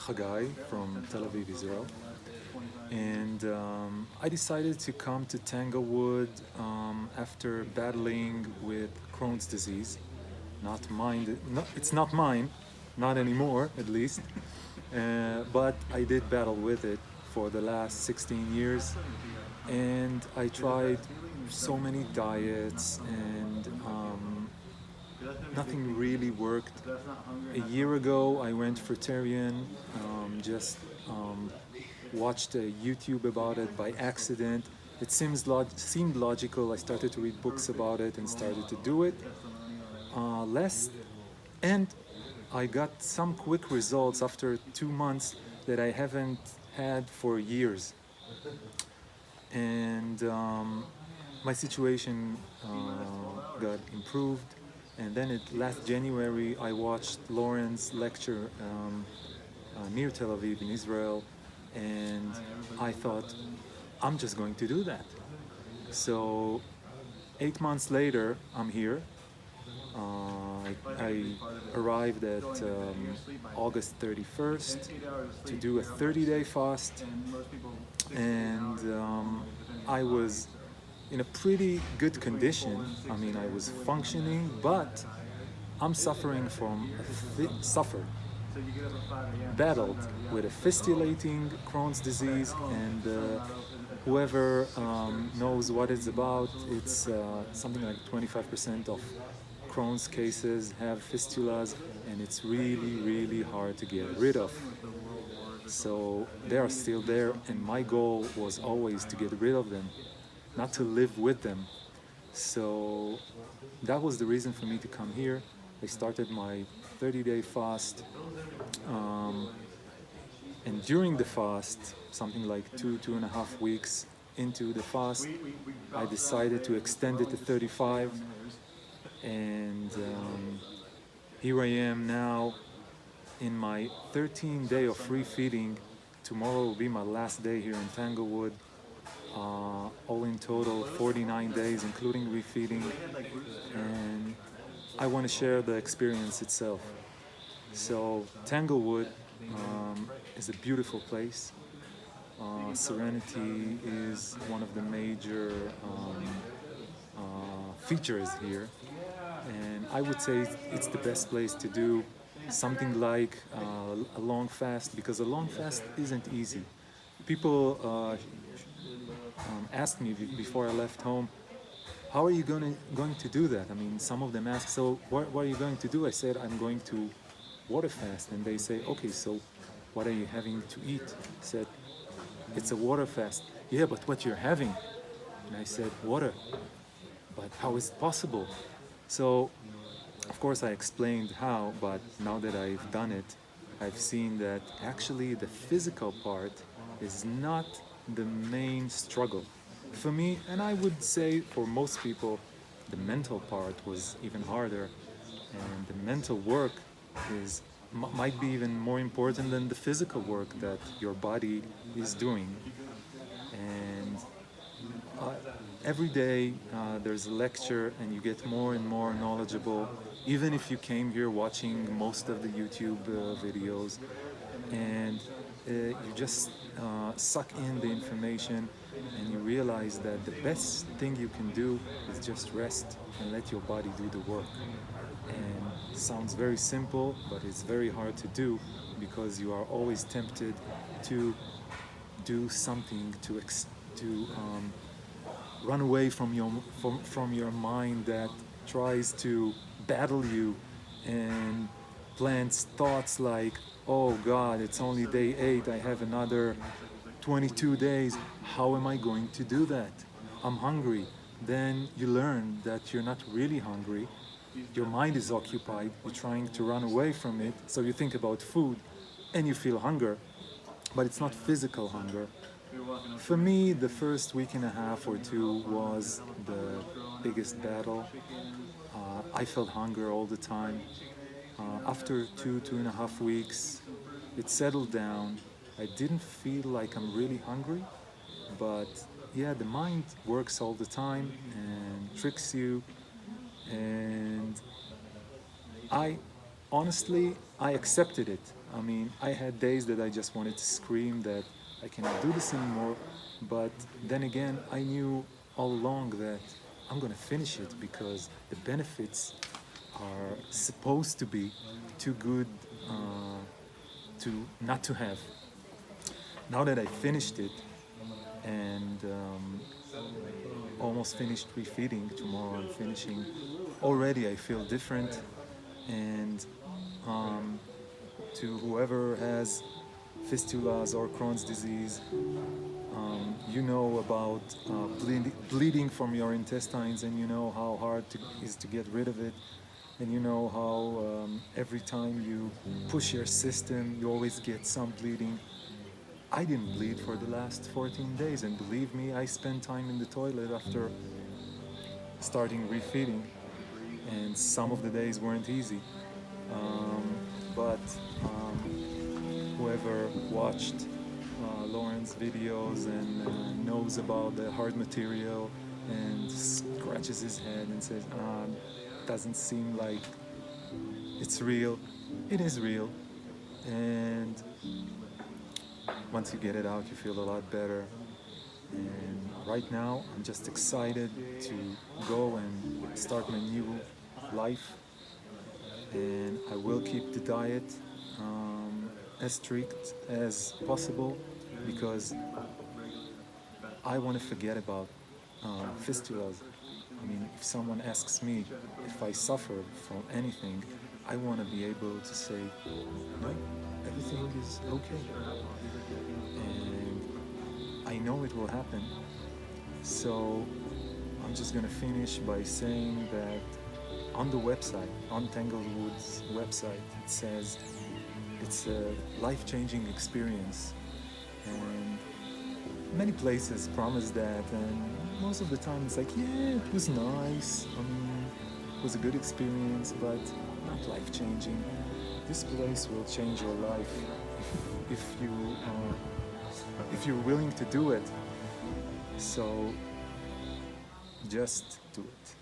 Hagai from Tel Aviv, Israel. And I decided to come to Tanglewood after battling with Crohn's disease. Not mine, it's not mine, not anymore at least, but I did battle with it for the last 16 years. And I tried so many diets and nothing really worked. A year ago I went fruitarian, just watched a YouTube about it by accident. It seemed logical. I started to read books about it and started to do it. And I got some quick results after 2 months that I haven't had for years. And my situation got improved. And then last January I watched Loren's lecture near Tel Aviv in Israel, and I thought, I'm just going to do that. So 8 months later, I'm here. I arrived at August 31st to do a 30-day fast, and I was in a pretty good condition. I mean, I was functioning, but I'm suffering from battled with a fistulating Crohn's disease, and whoever knows what it's about, it's something like 25% of Crohn's cases have fistulas, and it's really, really hard to get rid of. So they are still there, and my goal was always to get rid of them, not to live with them. So that was the reason for me to come here. I started my 30-day fast, and during the fast, something like 2.5 weeks into the fast, I decided to extend it to 35, and here I am now in my 13th day of free feeding. Tomorrow will be my last day here in Tanglewood. All in total 49 days, including refeeding, and I want to share the experience itself. So Tanglewood is a beautiful place. Serenity is one of the major features here, and I would say it's the best place to do something like a long fast, because a long fast isn't easy. People asked me before I left home, how are you going to do that? I mean, some of them ask, so what are you going to do? I said, I'm going to water fast. And they say, okay, so what are you having to eat? I said, it's a water fast. Yeah, but what you're having? And I said, water. But how is it possible? So, of course, I explained how, but now that I've done it, I've seen that actually the physical part is not the main struggle. For me, and I would say for most people, the mental part was even harder, and the mental work might be even more important than the physical work that your body is doing. And every day there's a lecture, and you get more and more knowledgeable, even if you came here watching most of the YouTube videos, and you just suck in the information, and you realize that the best thing you can do is just rest and let your body do the work. And it sounds very simple, but it's very hard to do, because you are always tempted to do something to run away from your mind that tries to battle you and plants thoughts like, oh God, it's only day 8, I have another 22 days, how am I going to do that? I'm hungry. Then you learn that you're not really hungry, your mind is occupied, you're trying to run away from it, so you think about food and you feel hunger, but it's not physical hunger. For me, the first week and a half or 2 was the biggest battle. I felt hunger all the time. After 2.5 weeks, it settled down. I didn't feel like I'm really hungry, but yeah, the mind works all the time and tricks you. And I honestly, I accepted it. I mean, I had days that I just wanted to scream that I cannot do this anymore, but then again, I knew all along that I'm gonna finish it because the benefits are supposed to be too good to not to have. Now that I finished it and almost finished refeeding, tomorrow I'm finishing, already I feel different. And to whoever has fistulas or Crohn's disease, you know about bleeding from your intestines, and you know how hard it is to get rid of it, and you know how every time you push your system, you always get some bleeding. I didn't bleed for the last 14 days, and believe me, I spent time in the toilet after starting refeeding, and some of the days weren't easy. But whoever watched Loren's videos and knows about the hard material and scratches his head and says, doesn't seem like it's real. It is real. And once you get it out, you feel a lot better. And right now, I'm just excited to go and start my new life. And I will keep the diet as strict as possible because I want to forget about fistulas. I mean, if someone asks me if I suffer from anything, I want to be able to say, no, everything is okay. And I know it will happen. So I'm just going to finish by saying that on the website, on Tanglewood's website, it says it's a life-changing experience. And many places promise that, and most of the time it's like, yeah, it was nice, it was a good experience, but not life-changing. This place will change your life if you're willing to do it. So just do it.